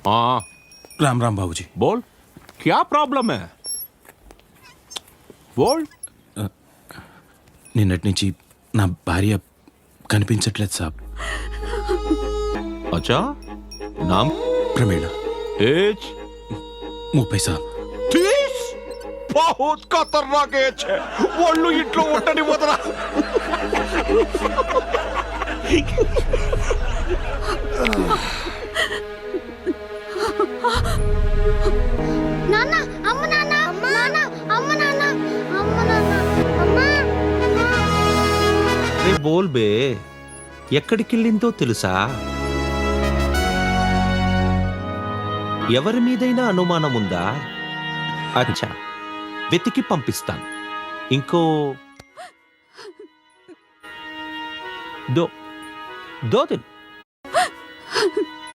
हाँ राम राम बाबूजी। बोल, क्या प्रॉब्लम है? बोल. నిన్నటి నుంచి నా భార్య కనిపించట్లేదు సాబ్. अच्छा, नाम? ప్రమీణ. एज? 30 సాబ్. 30? बहुत खतरनाक एज है. వాళ్ళు ఇంట్లో ఉండని వదరా. నాన్న, అమ్మ నాన్న, నాన్న, అమ్మ నాన్న, అమ్మ నాన్న, అమ్మ. రే బోల్ బే, ఎక్కడికెళ్ళిందో తెలుసా? ఎవరి మీదైనా అనుమానం ఉందా? అచ్చా, వెతికి పంపిస్తాను. ఇంకో దో దిన్